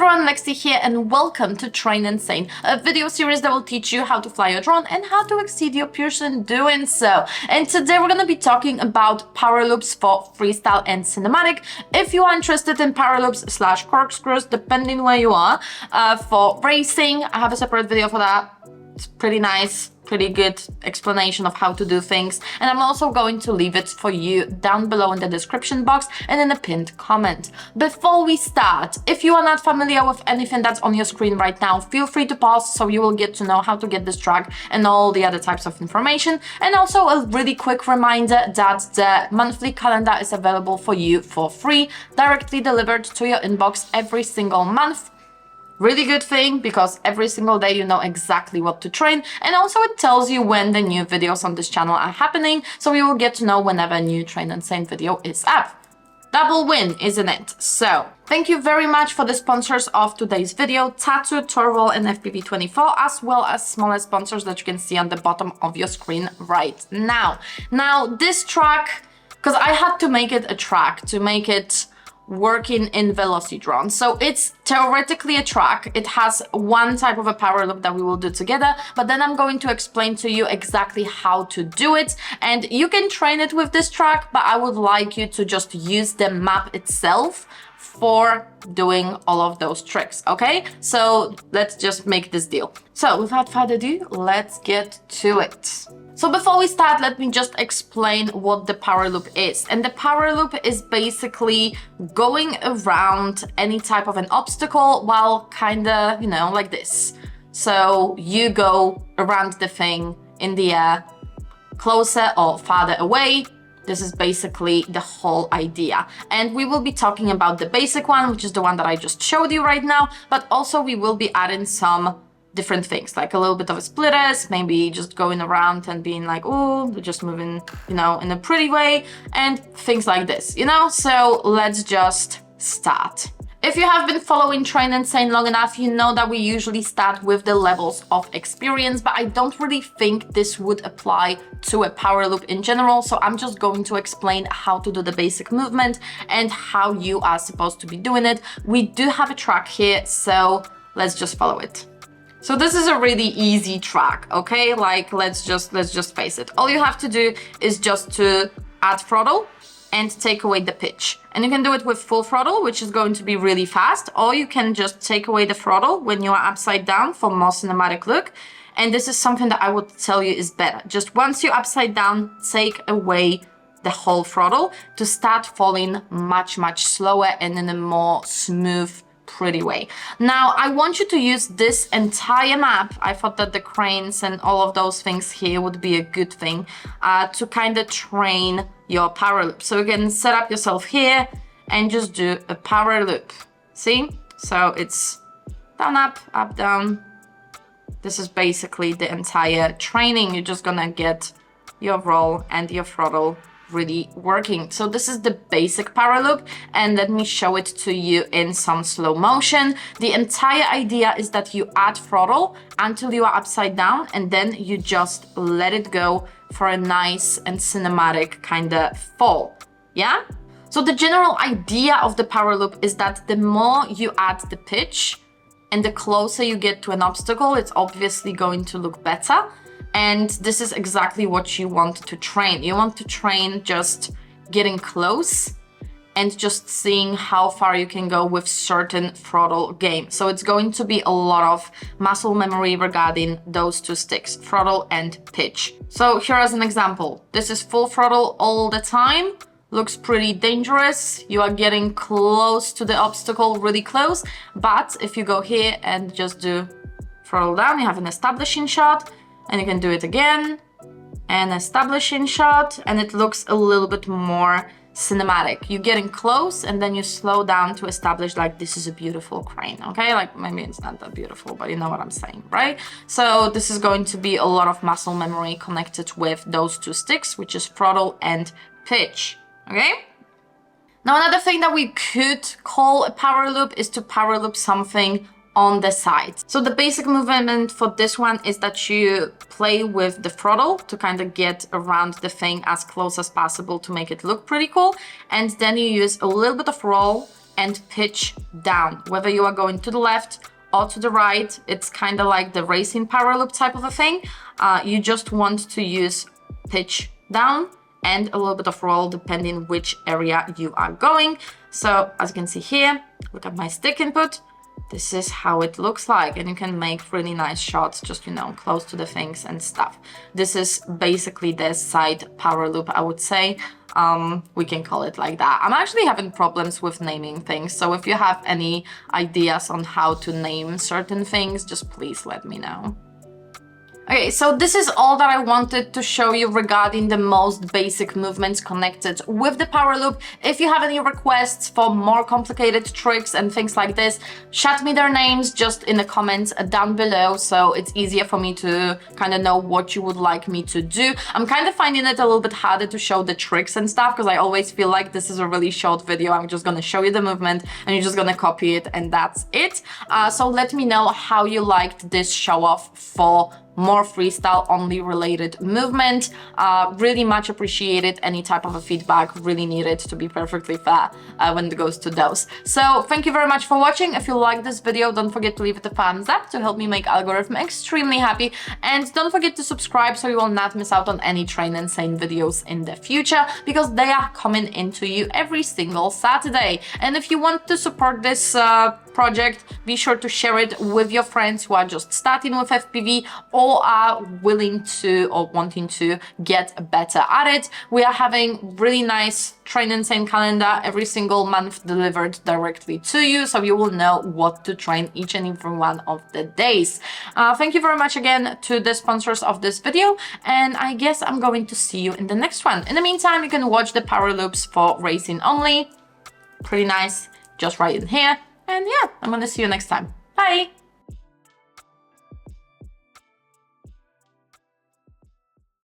everyone, Lexi here and welcome to Train Insane, a video series that will teach you how to fly your drone and how to exceed your peers in doing so. And today we're going to be talking about power loops for freestyle and cinematic. If you are interested in power loops / corkscrews, depending where you are, for racing, I have a separate video for that. It's pretty nice. Pretty good explanation of how to do things, and I'm also going to leave it for you down below in the description box and in a pinned comment. Before we start, if you are not familiar with anything that's on your screen right now, feel free to pause so you will get to know how to get this track and all the other types of information. And also a really quick reminder that the monthly calendar is available for you for free, directly delivered to your inbox every single month. Really good thing, because every single day you know exactly what to train, and also it tells you when the new videos on this channel are happening, so you will get to know whenever a new Train Insane video is up. Double win, isn't it? So, thank you very much for the sponsors of today's video, Tattoo, Torval and FPV24, as well as smaller sponsors that you can see on the bottom of your screen right now. Now, this track, because I had to make it a track to make it working in Velocidrone. So it's theoretically a track. It has one type of a power loop that we will do together, but then I'm going to explain to you exactly how to do it. And you can train it with this track, but I would like you to just use the map itself for doing all of those tricks, okay? So let's just make this deal. So without further ado, let's get to it. So before we start, let me just explain what the power loop is. And the power loop is basically going around any type of an obstacle while kinda, you know, like this. So you go around the thing in the air, closer or farther away. This is basically the whole idea. And we will be talking about the basic one, which is the one that I just showed you right now, but also we will be adding some different things, like a little bit of a splitters, maybe just going around and being like, oh, just moving, you know, in a pretty way, and things like this, you know? So let's just start. If you have been following Train Insane long enough, you know that we usually start with the levels of experience, but I don't really think this would apply to a power loop in general, so I'm just going to explain how to do the basic movement and how you are supposed to be doing it. We do have a track here, so let's just follow it. So this is a really easy track, okay? Like, let's just face it. All you have to do is just to add throttle and take away the pitch. And you can do it with full throttle, which is going to be really fast, or you can just take away the throttle when you are upside down for more cinematic look. And this is something that I would tell you is better. Just once you're upside down, take away the whole throttle to start falling much, much slower and in a more smooth, pretty way. Now, I want you to use this entire map. I thought that the cranes and all of those things here would be a good thing to kind of train your power loop. So you can set up yourself here and just do a power loop. See? So it's down, up, down. This is basically the entire training. You're just gonna get your roll and your throttle really working. So this is the basic power loop, and let me show it to you in some slow motion. The entire idea is that you add throttle until you are upside down, and then you just let it go for a nice and cinematic kind of fall. Yeah? So the general idea of the power loop is that the more you add the pitch and the closer you get to an obstacle, it's obviously going to look better. And this is exactly what you want to train. You want to train just getting close and just seeing how far you can go with certain throttle game. So it's going to be a lot of muscle memory regarding those two sticks, throttle and pitch. So here as an example, this is full throttle all the time. Looks pretty dangerous. You are getting close to the obstacle, really close. But if you go here and just do throttle down, you have an establishing shot. And you can do it again, and establishing shot, and it looks a little bit more cinematic. You're getting close, and then you slow down to establish, like, this is a beautiful crane, okay? Like, maybe it's not that beautiful, but you know what I'm saying, right? So this is going to be a lot of muscle memory connected with those two sticks, which is throttle and pitch, okay? Now, another thing that we could call a power loop is to power loop something on the side. So the basic movement for this one is that you play with the throttle to kind of get around the thing as close as possible to make it look pretty cool. And then you use a little bit of roll and pitch down. Whether you are going to the left or to the right, it's kind of like the racing power loop type of a thing. You just want to use pitch down and a little bit of roll depending which area you are going. So as you can see here, look at my stick input. This is how it looks like, and you can make really nice shots just, you know, close to the things and stuff. This is basically the side power loop, I would say. We can call it like that. I'm actually having problems with naming things, so if you have any ideas on how to name certain things, just please let me know. Okay, so this is all that I wanted to show you regarding the most basic movements connected with the power loop. If you have any requests for more complicated tricks and things like this, shout me their names just in the comments down below, so it's easier for me to kind of know what you would like me to do. I'm kind of finding it a little bit harder to show the tricks and stuff because I always feel like this is a really short video. I'm just gonna show you the movement and you're just gonna copy it and that's it. So let me know how you liked this show off for more freestyle only related movement. Really much appreciated any type of a feedback, really needed to be perfectly fair when it goes to those. So thank you very much for watching. If you like this video, don't forget to leave it a thumbs up to help me make algorithm extremely happy, and don't forget to subscribe so you will not miss out on any Train Insane videos in the future, because they are coming into you every single Saturday. And if you want to support this project, be sure to share it with your friends who are just starting with FPV or are willing to or wanting to get better at it. We are having really nice Train Insane calendar every single month delivered directly to you, so you will know what to train each and every one of the days. Thank you very much again to the sponsors of this video, and I guess I'm going to see you in the next one. In the meantime, you can watch the power loops for racing only. Pretty nice, just right in here. And yeah, I'm gonna see you next time. Bye!